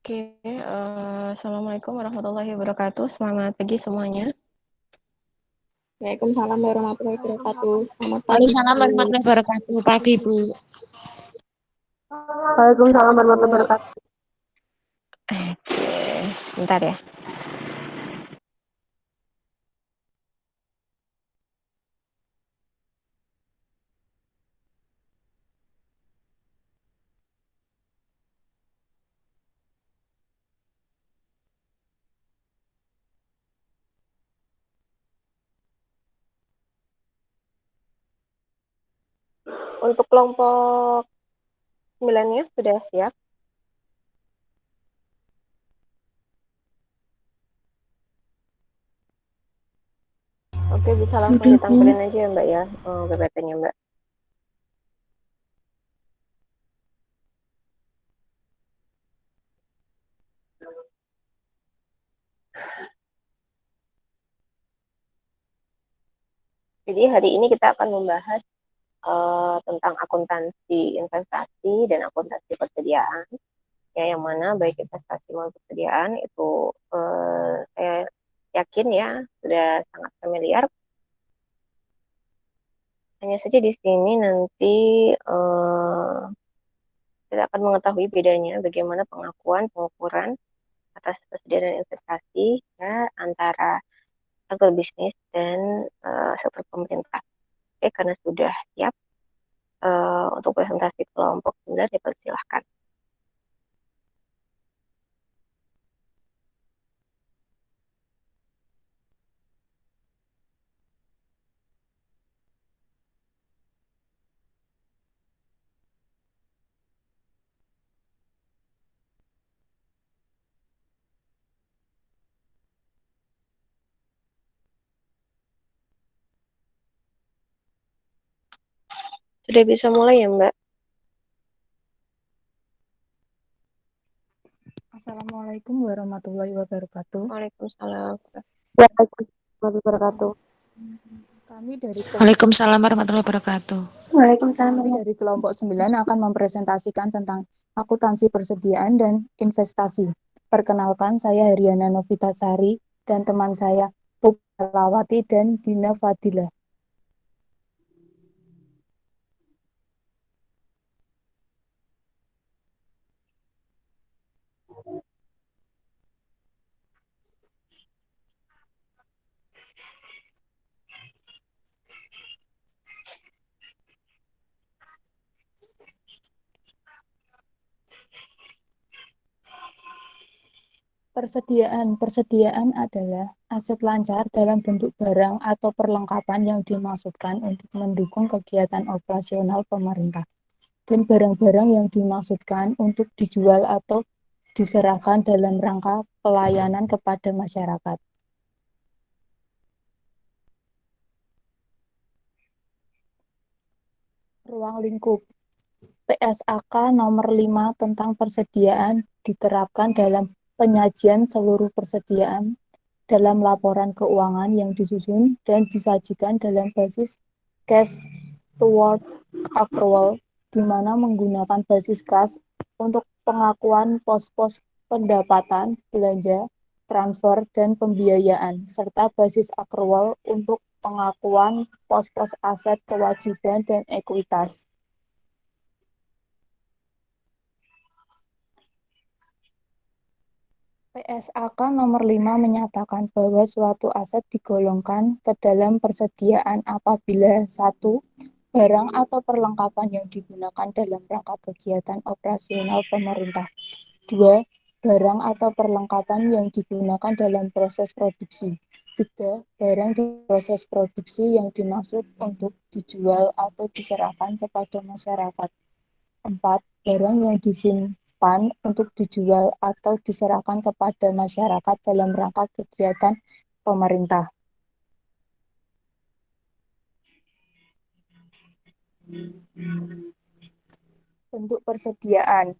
Oke, Assalamualaikum warahmatullahi wabarakatuh. Selamat pagi semuanya. Waalaikumsalam warahmatullahi wabarakatuh. Selamat pagi, Waalaikumsalam Bu. warahmatullahi wabarakatuh. Pagi, Bu. Waalaikumsalam warahmatullahi wabarakatuh. Oke, bentar ya. Untuk kelompok 9-nya sudah siap? Oke, bisa langsung Sudah, Bu. ditampilin aja ya Mbak ya, PPT-nya Mbak. Jadi hari ini kita akan membahas tentang akuntansi investasi dan akuntansi persediaan. Ya, yang mana baik investasi maupun persediaan itu saya yakin ya sudah sangat familiar. Hanya saja di sini nanti kita akan mengetahui bedanya bagaimana pengakuan, pengukuran atas persediaan dan investasi ya, antara agrobisnis dan sektor pemerintah. Oke, karena sudah siap untuk presentasi kelompok 9, dipersilahkan. Sudah bisa mulai ya, Mbak? Assalamualaikum warahmatullahi wabarakatuh. Waalaikumsalam. Waalaikumsalam wabarakatuh. Waalaikumsalam warahmatullahi wabarakatuh. Waalaikumsalam Kami dari kelompok 9 akan mempresentasikan tentang akuntansi persediaan dan investasi. Perkenalkan, saya Heriana Novitasari dan teman saya Lawati dan Dina Fadila. Persediaan adalah aset lancar dalam bentuk barang atau perlengkapan yang dimaksudkan untuk mendukung kegiatan operasional pemerintah. Dan barang-barang yang dimaksudkan untuk dijual atau diserahkan dalam rangka pelayanan kepada masyarakat. Ruang lingkup PSAK nomor 5 tentang persediaan diterapkan dalam penyajian seluruh persediaan dalam laporan keuangan yang disusun dan disajikan dalam basis cash toward accrual, di mana menggunakan basis kas untuk pengakuan pos-pos pendapatan, belanja, transfer, dan pembiayaan, serta basis accrual untuk pengakuan pos-pos aset, kewajiban, dan ekuitas. PSAK nomor 5 menyatakan bahwa suatu aset digolongkan ke dalam persediaan apabila 1. Barang atau perlengkapan yang digunakan dalam rangka kegiatan operasional pemerintah. 2. Barang atau perlengkapan yang digunakan dalam proses produksi. 3. Barang di proses produksi yang dimaksud untuk dijual atau diserahkan kepada masyarakat. 4. Barang yang disimpan untuk dijual atau diserahkan kepada masyarakat dalam rangka kegiatan pemerintah. Bentuk persediaan.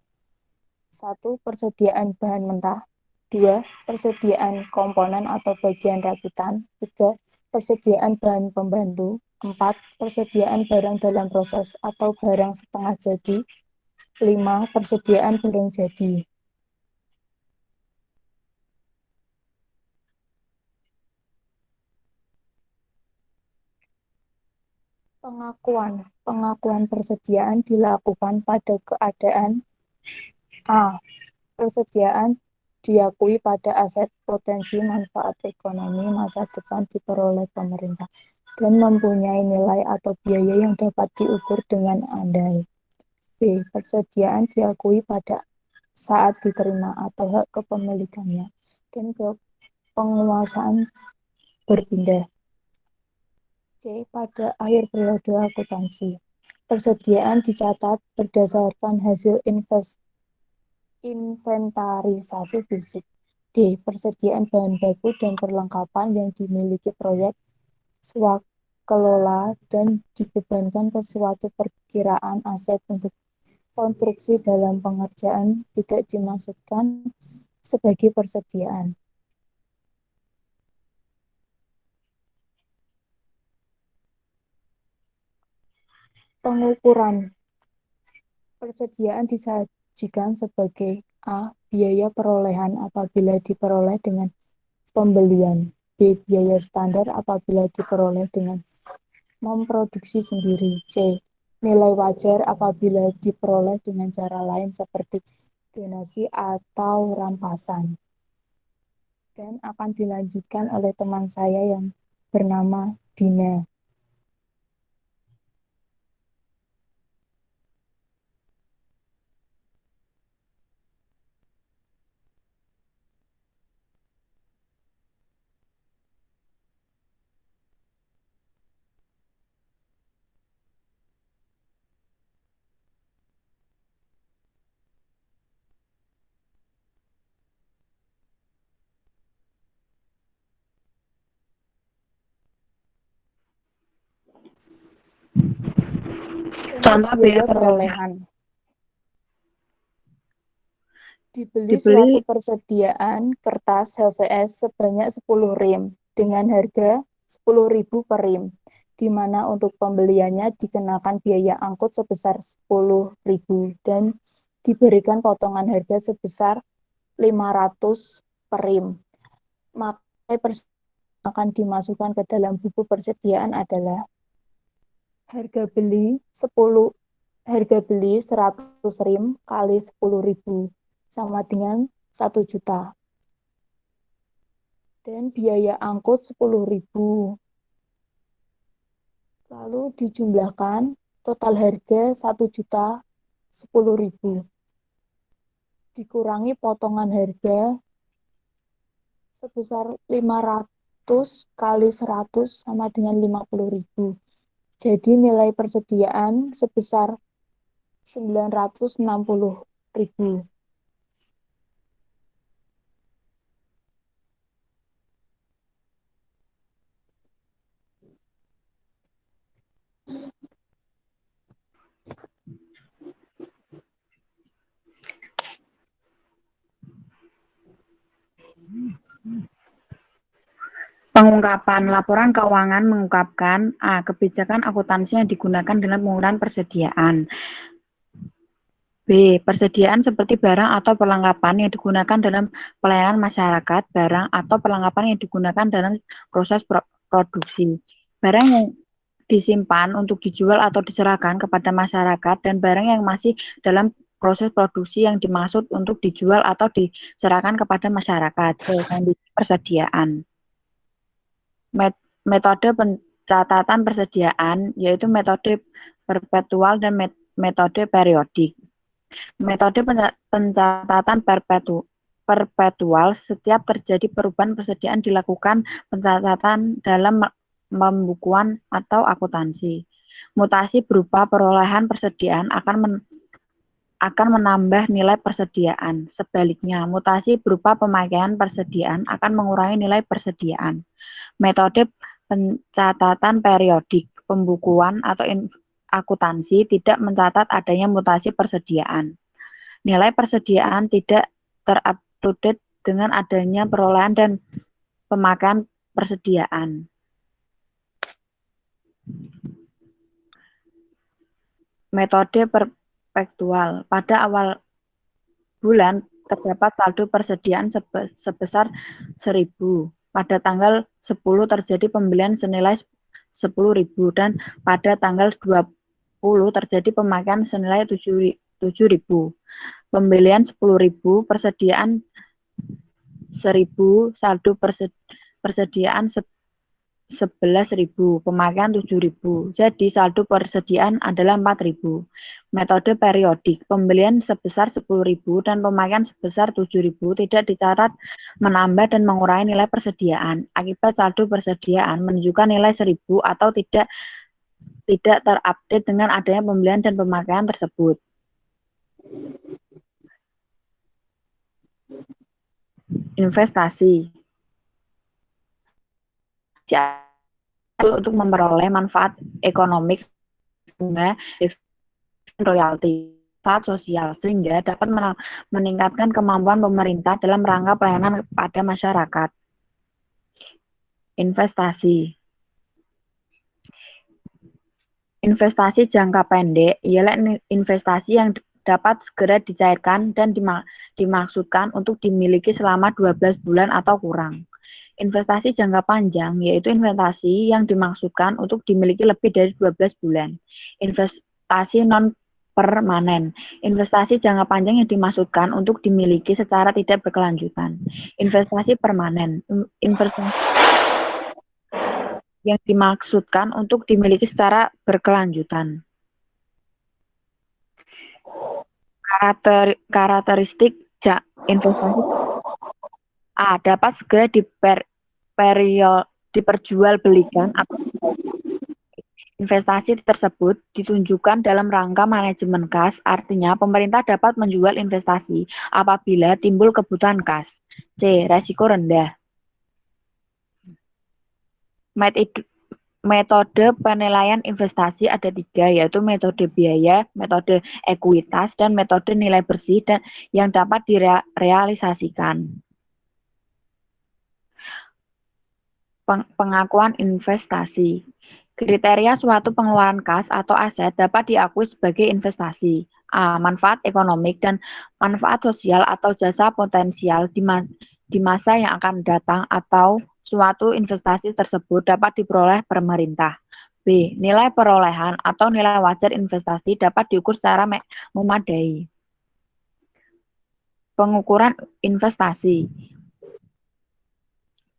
1. Persediaan bahan mentah. 2. Persediaan komponen atau bagian rakitan. 3. Persediaan bahan pembantu. 4. Persediaan barang dalam proses atau barang setengah jadi. 5. Persediaan barang jadi. Pengakuan persediaan dilakukan pada keadaan A. Persediaan diakui pada aset potensi manfaat ekonomi masa depan diperoleh pemerintah dan mempunyai nilai atau biaya yang dapat diukur dengan andai. B. Persediaan diakui pada saat diterima atau hak kepemilikannya dan kepenguasaan berpindah. C. Pada akhir periode akuntansi. Persediaan dicatat berdasarkan hasil inventarisasi fisik. D. Persediaan bahan baku dan perlengkapan yang dimiliki proyek swakelola dan dibebankan ke suatu perkiraan aset untuk konstruksi dalam pengerjaan tidak dimasukkan sebagai persediaan. Pengukuran persediaan disajikan sebagai A. Biaya perolehan apabila diperoleh dengan pembelian. B. Biaya standar apabila diperoleh dengan memproduksi sendiri. C. Nilai wajar apabila diperoleh dengan cara lain seperti donasi atau rampasan. Dan akan dilanjutkan oleh teman saya yang bernama Dina. Contoh biaya perolehan. Dibeli suatu persediaan kertas HVS sebanyak 10 rim dengan harga 10.000 per rim, di mana untuk pembeliannya dikenakan biaya angkut sebesar 10.000 dan diberikan potongan harga sebesar 500 per rim. Maka akan dimasukkan ke dalam buku persediaan adalah harga beli 100 rim kali 10.000 sama dengan 1 juta. Dan biaya angkut 10.000. Lalu dijumlahkan total harga 1 juta 10.000. Dikurangi potongan harga sebesar 500 kali 100 sama dengan 50.000. Jadi nilai persediaan sebesar 960.000. Pengungkapan laporan keuangan mengungkapkan A. Kebijakan akuntansi yang digunakan dalam pengukuran persediaan. B. Persediaan seperti barang atau perlengkapan yang digunakan dalam pelayanan masyarakat, barang atau perlengkapan yang digunakan dalam proses produksi. Barang yang disimpan untuk dijual atau diserahkan kepada masyarakat dan barang yang masih dalam proses produksi yang dimaksud untuk dijual atau diserahkan kepada masyarakat. Kondisi persediaan. Metode pencatatan persediaan yaitu metode perpetual dan metode periodik. Metode pencatatan perpetual, setiap terjadi perubahan persediaan dilakukan pencatatan dalam pembukuan atau akuntansi. Mutasi berupa perolehan persediaan akan menambah nilai persediaan. Sebaliknya, mutasi berupa pemakaian persediaan akan mengurangi nilai persediaan. Metode pencatatan periodik, pembukuan atau akuntansi tidak mencatat adanya mutasi persediaan. Nilai persediaan tidak terupdate dengan adanya perolehan dan pemakaian persediaan. Metode perpetual. Pada awal bulan terdapat saldo persediaan sebesar 1.000. Pada tanggal 10 terjadi pembelian senilai 10.000 dan pada tanggal 20 terjadi pemakaian senilai 7.000. Pembelian 10.000, persediaan 1.000, saldo persediaan 11.000, pemakaian 7.000. Jadi saldo persediaan adalah 4.000. Metode periodik, pembelian sebesar 10.000 dan pemakaian sebesar 7.000 tidak dicatat menambah dan mengurangi nilai persediaan. Akibat saldo persediaan menunjukkan nilai 1.000 atau tidak terupdate dengan adanya pembelian dan pemakaian tersebut. Investasi untuk memperoleh manfaat ekonomik, bunga, royalti, manfaat sosial, sehingga dapat meningkatkan kemampuan pemerintah dalam rangka pelayanan kepada masyarakat. Investasi. Investasi jangka pendek ialah investasi yang dapat segera dicairkan dan dimaksudkan untuk dimiliki selama 12 bulan atau kurang. Investasi jangka panjang yaitu investasi yang dimaksudkan untuk dimiliki lebih dari 12 bulan. Investasi non-permanen. Investasi jangka panjang yang dimaksudkan untuk dimiliki secara tidak berkelanjutan. Investasi permanen. Investasi yang dimaksudkan untuk dimiliki secara berkelanjutan. Karakteristik investasi A. Dapat segera diperjualbelikan atau investasi tersebut ditunjukkan dalam rangka manajemen kas, artinya pemerintah dapat menjual investasi apabila timbul kebutuhan kas. C. Resiko rendah. Metode penilaian investasi ada 3, yaitu metode biaya, metode ekuitas, dan metode nilai bersih dan yang dapat direalisasikan. Pengakuan investasi. Kriteria suatu pengeluaran kas atau aset dapat diakui sebagai investasi. A. Manfaat ekonomik dan manfaat sosial atau jasa potensial di masa yang akan datang atau suatu investasi tersebut dapat diperoleh pemerintah. B. Nilai perolehan atau nilai wajar investasi dapat diukur secara memadai. Pengukuran investasi.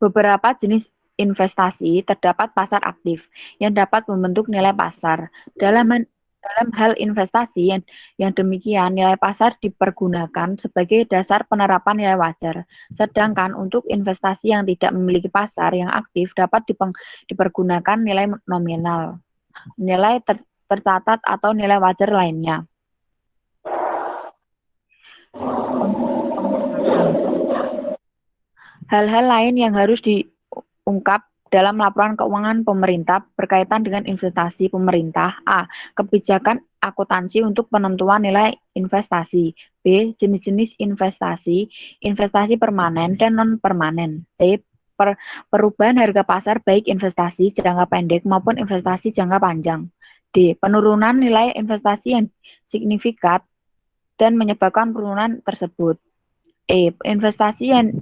Beberapa jenis investasi terdapat pasar aktif yang dapat membentuk nilai pasar. Dalam hal investasi yang demikian, nilai pasar dipergunakan sebagai dasar penerapan nilai wajar. Sedangkan untuk investasi yang tidak memiliki pasar yang aktif dapat dipergunakan nilai nominal, nilai tercatat atau nilai wajar lainnya. Hal-hal lain yang harus diungkap dalam laporan keuangan pemerintah berkaitan dengan investasi pemerintah. A. Kebijakan akuntansi untuk penentuan nilai investasi. B. Jenis-jenis investasi, investasi permanen dan non-permanen. C. Perubahan harga pasar baik investasi jangka pendek maupun investasi jangka panjang. D. Penurunan nilai investasi yang signifikan dan menyebabkan penurunan tersebut. E. Investasi yang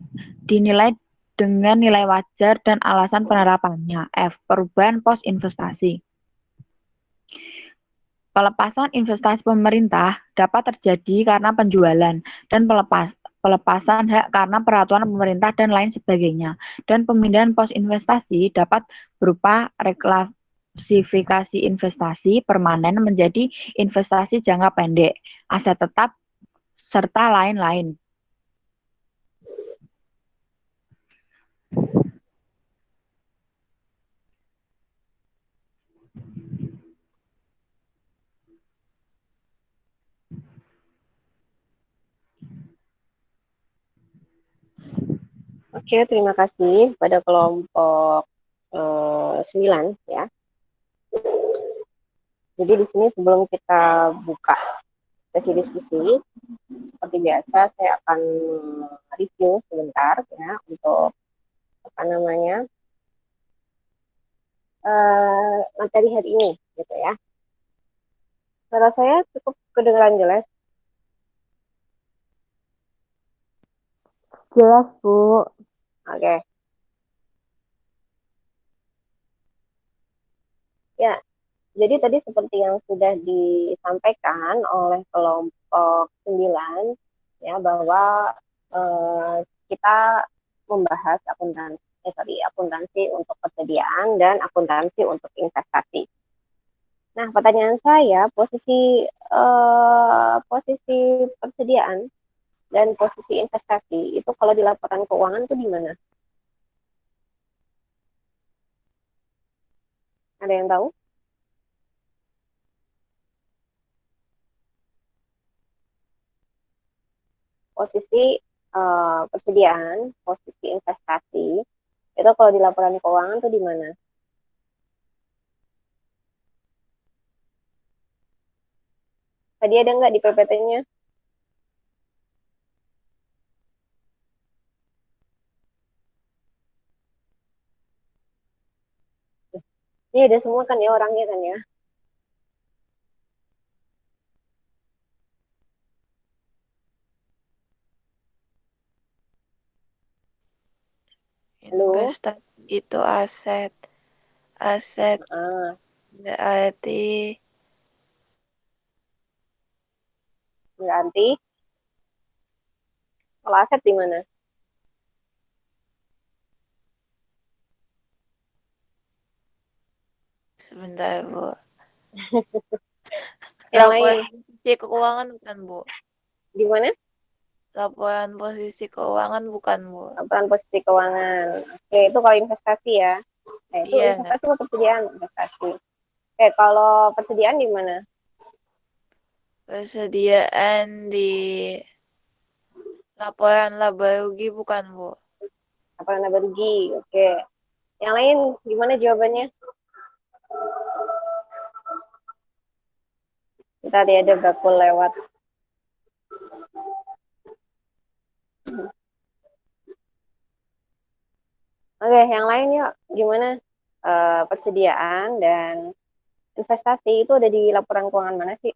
dinilai dengan nilai wajar dan alasan penerapannya. F. Perubahan pos investasi. Pelepasan investasi pemerintah dapat terjadi karena penjualan dan pelepasan hak karena peraturan pemerintah dan lain sebagainya. Dan pemindahan pos investasi dapat berupa reklasifikasi investasi permanen menjadi investasi jangka pendek, aset tetap, serta lain-lain. Oke, terima kasih pada kelompok 9 ya. Jadi di sini sebelum kita buka sesi diskusi, seperti biasa saya akan review sebentar ya untuk materi hari ini gitu ya. Suara saya cukup kedengaran jelas? Jelas, Bu. Oke. Jadi tadi seperti yang sudah disampaikan oleh kelompok 9 ya bahwa eh, kita membahas akuntansi untuk persediaan dan akuntansi untuk investasi. Nah, pertanyaan saya posisi persediaan dan posisi investasi itu kalau di laporan keuangan itu di mana? Ada yang tahu? Posisi persediaan, posisi investasi itu kalau di laporan keuangan itu di mana? Tadi ada nggak di PPT-nya? Ini ada semua kan ya orangnya kan ya? Halo? Investasi itu aset. Aset Ah, berarti berarti kalau aset di mana? sebentar Bu. Yang lain Laporan posisi keuangan bukan Bu. di mana? Laporan posisi keuangan bukan Bu. Laporan posisi keuangan. Oke, itu kalau investasi ya. Nah, itu Iya, investasi atau persediaan? Investasi. Oke, kalau persediaan di mana? persediaan di laporan laba rugi bukan Bu. Laporan laba rugi. Oke. Yang lain gimana jawabannya? Tadi ada bakul lewat. Oke, yang lain yuk. Gimana persediaan dan investasi itu ada di laporan keuangan mana sih?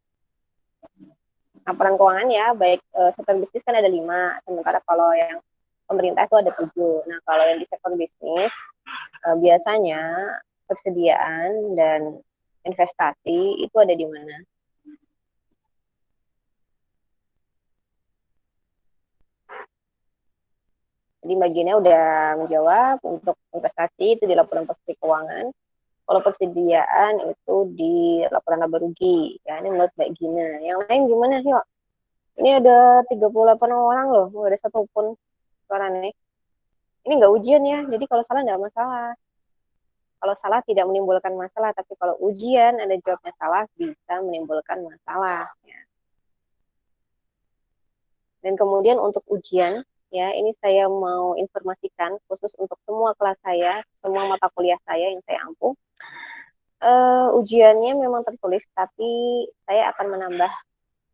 Laporan keuangan ya, baik sektor bisnis kan ada 5, sementara kalau yang pemerintah itu ada 7. Nah, kalau yang di sektor bisnis biasanya persediaan dan investasi itu ada di mana? Jadi bagiannya udah menjawab, untuk investasi itu di laporan posisi keuangan, kalau persediaan itu di laporan laba rugi. Ya, ini menurut Mbak Gina. Yang lain gimana? Yuk. Ini ada 38 orang loh, nggak ada satupun suara nih. Ini nggak ujian ya, jadi kalau salah nggak masalah. Kalau salah tidak menimbulkan masalah, tapi kalau ujian ada jawabnya salah bisa menimbulkan masalah. Ya. Dan kemudian untuk ujian, ya ini saya mau informasikan khusus untuk semua kelas saya, semua mata kuliah saya yang saya ampuh. Ujiannya memang tertulis, tapi saya akan menambah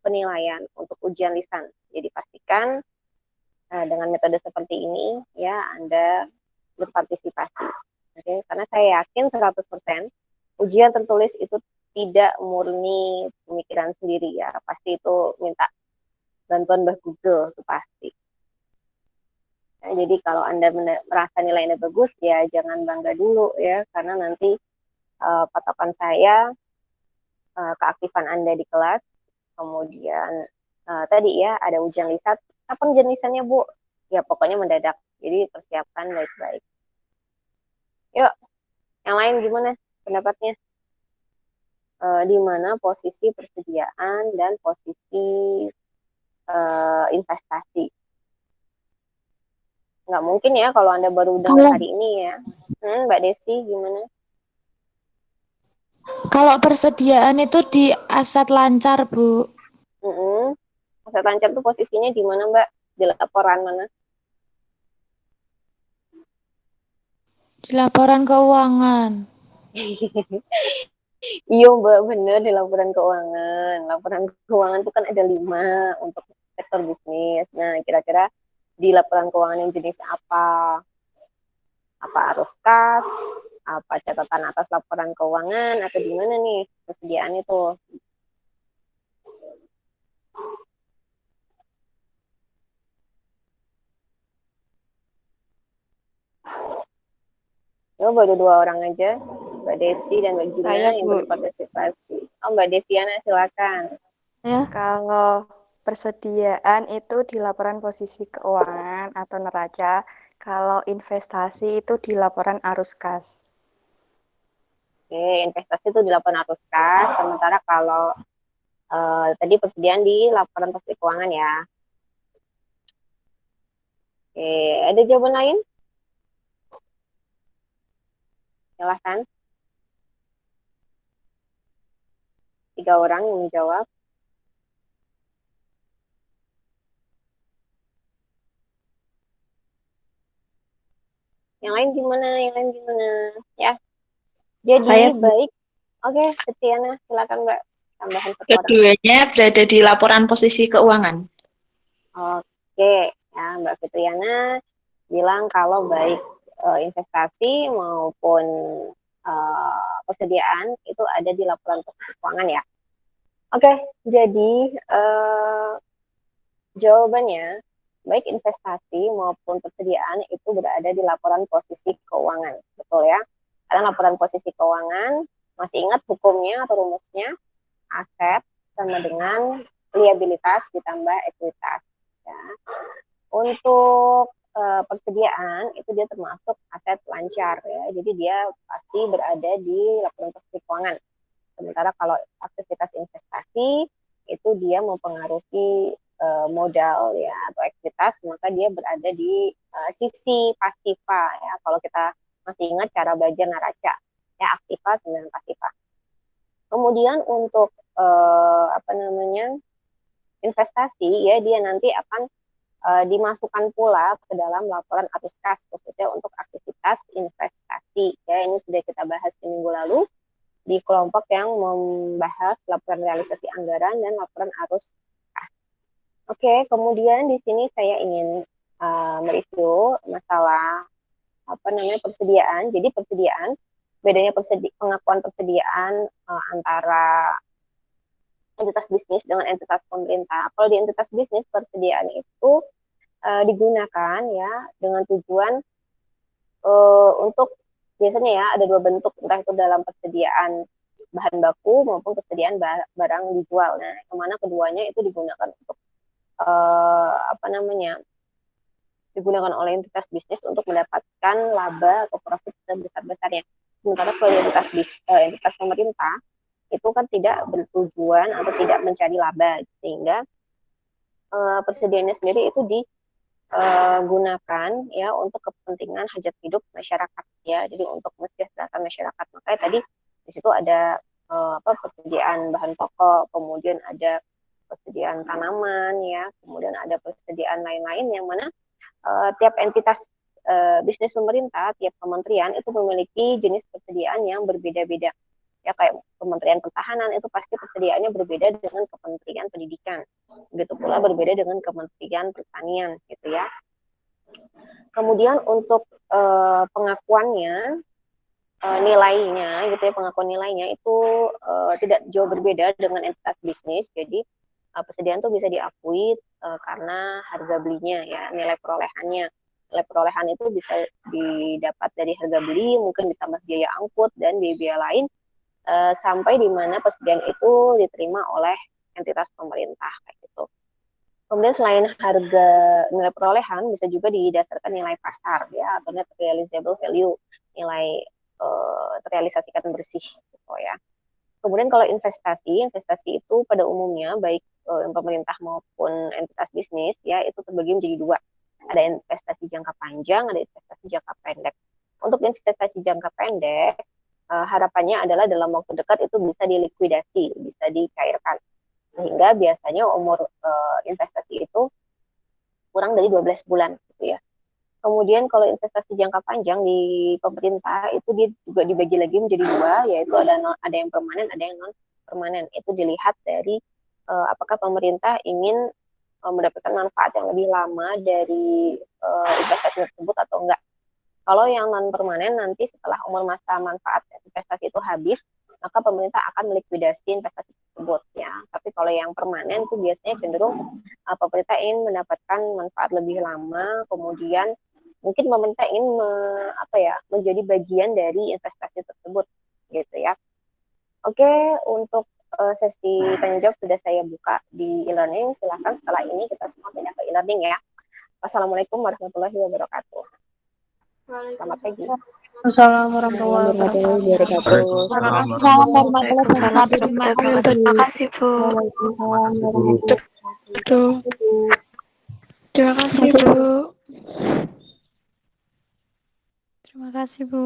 penilaian untuk ujian lisan. Jadi pastikan dengan metode seperti ini ya Anda berpartisipasi. Oke, karena saya yakin 100% ujian tertulis itu tidak murni pemikiran sendiri ya. Pasti itu minta bantuan Mbah Google itu pasti. Nah, jadi kalau Anda merasa nilai Anda bagus ya jangan bangga dulu ya karena nanti patokan saya keaktifan Anda di kelas, kemudian tadi ya ada ujian lisan. Kapan ujian lisannya Bu? Ya pokoknya mendadak. Jadi persiapkan baik-baik. Yuk, yang lain gimana pendapatnya? Di mana posisi persediaan dan posisi investasi? Nggak mungkin ya kalau Anda baru dengar Kalau hari ini ya. Mbak Desi gimana? kalau persediaan itu di aset lancar, Bu. Hmm, Aset lancar tuh posisinya di mana Mbak? Di laporan mana? Di laporan keuangan. Iya Mbak, bener di laporan keuangan. Laporan keuangan itu kan ada 5 untuk sektor bisnis. Nah, kira-kira di laporan keuangan yang jenis apa? Apa arus kas? Apa catatan atas laporan keuangan? Atau di mana nih persediaan itu? Ya, baru 2 orang aja. Mbak Desi dan Mbak Gina Saya, yang Bu. berpartisipasi. Oh, Mbak Deviana, silakan. Ya. Kalau persediaan itu di laporan posisi keuangan atau neraca, kalau investasi itu di laporan arus kas. Oke, investasi itu di laporan arus kas, sementara kalau tadi persediaan di laporan posisi keuangan ya. Oke, ada jawaban lain? Silahkan. 3 orang yang menjawab. Yang lain gimana? Yang lain gimana? Ya. Jadi Saya baik. Oke, Setiana, silakan Mbak. Tambahan 1 orang. keduanya berada di laporan posisi keuangan. Oke, ya Mbak Fitriana bilang kalau baik investasi maupun persediaan itu ada di laporan posisi keuangan ya. Oke, jadi jawabannya baik investasi maupun persediaan itu berada di laporan posisi keuangan, betul ya? Karena laporan posisi keuangan, masih ingat hukumnya atau rumusnya? Aset sama dengan liabilitas ditambah ekuitas. Ya. Untuk persediaan itu dia termasuk aset lancar ya, jadi dia pasti berada di laporan posisi keuangan. Sementara kalau aktivitas investasi itu dia mempengaruhi modal ya atau ekuitas, maka dia berada di sisi pasifa ya. Kalau kita masih ingat cara belajar neraca ya, aktiva dan pasifa. Kemudian untuk investasi ya, dia nanti akan dimasukkan pula ke dalam laporan arus kas khususnya untuk aktivitas investasi ya. Ini sudah kita bahas di minggu lalu di kelompok yang membahas laporan realisasi anggaran dan laporan arus kas. Oke, kemudian di sini saya ingin mereview masalah persediaan. Jadi persediaan, bedanya pengakuan persediaan antara entitas bisnis dengan entitas pemerintah. Kalau di entitas bisnis, persediaan itu digunakan ya dengan tujuan untuk biasanya ya ada 2 bentuk, entah itu dalam persediaan bahan baku maupun persediaan barang dijual. Nah, kemana keduanya itu digunakan untuk digunakan oleh entitas bisnis untuk mendapatkan laba atau profit sebesar-besarnya. Sementara kalau entitas pemerintah itu kan tidak bertujuan atau tidak mencari laba, sehingga persediaannya sendiri itu digunakan ya untuk kepentingan hajat hidup masyarakat ya, jadi untuk mensejahterakan masyarakat. Makanya tadi di situ ada persediaan bahan pokok, kemudian ada persediaan tanaman ya, kemudian ada persediaan lain-lain yang mana tiap entitas bisnis pemerintah, tiap kementerian itu memiliki jenis persediaan yang berbeda-beda. Ya, kayak Kementerian Pertahanan itu pasti persediaannya berbeda dengan Kementerian Pendidikan. Begitu pula berbeda dengan Kementerian Pertanian gitu ya. Kemudian untuk pengakuannya, nilainya gitu ya, pengakuan nilainya itu tidak jauh berbeda dengan entitas bisnis. Jadi persediaan itu bisa diakui karena harga belinya ya, nilai perolehannya. Nilai perolehan itu bisa didapat dari harga beli, mungkin ditambah biaya angkut dan biaya lain, sampai di mana persediaan itu diterima oleh entitas pemerintah kayak gitu. Kemudian selain harga nilai perolehan, bisa juga didasarkan nilai pasar ya, atau net realizable value, nilai terrealisasikan bersih gitu ya. Kemudian kalau investasi itu pada umumnya baik pemerintah maupun entitas bisnis ya, itu terbagi menjadi 2. Ada investasi jangka panjang, ada investasi jangka pendek. Untuk investasi jangka pendek, harapannya adalah dalam waktu dekat itu bisa dilikuidasi, bisa dicairkan. Sehingga biasanya umur investasi itu kurang dari 12 bulan gitu ya. Kemudian kalau investasi jangka panjang di pemerintah itu dia juga dibagi lagi menjadi 2, yaitu ada yang permanen, ada yang non permanen. Itu dilihat dari apakah pemerintah ingin mendapatkan manfaat yang lebih lama dari investasi tersebut atau enggak. Kalau yang non permanen nanti setelah umur masa manfaat investasi itu habis, maka pemerintah akan melikuidasi investasi tersebut ya. Tapi kalau yang permanen itu biasanya cenderung pemerintah ingin mendapatkan manfaat lebih lama, kemudian mungkin pemerintah ingin menjadi bagian dari investasi tersebut. Oke, untuk sesi tanya jawab sudah saya buka di e-learning. Silahkan setelah ini kita semua pindah ke e-learning ya. Wassalamualaikum warahmatullahi wabarakatuh. Selamat pagi. Assalamualaikum warahmatullahi wabarakatuh. Assalamualaikum warahmatullahi wabarakatuh. Terima kasih, Bu. Terima kasih, Bu. Terima kasih, Bu.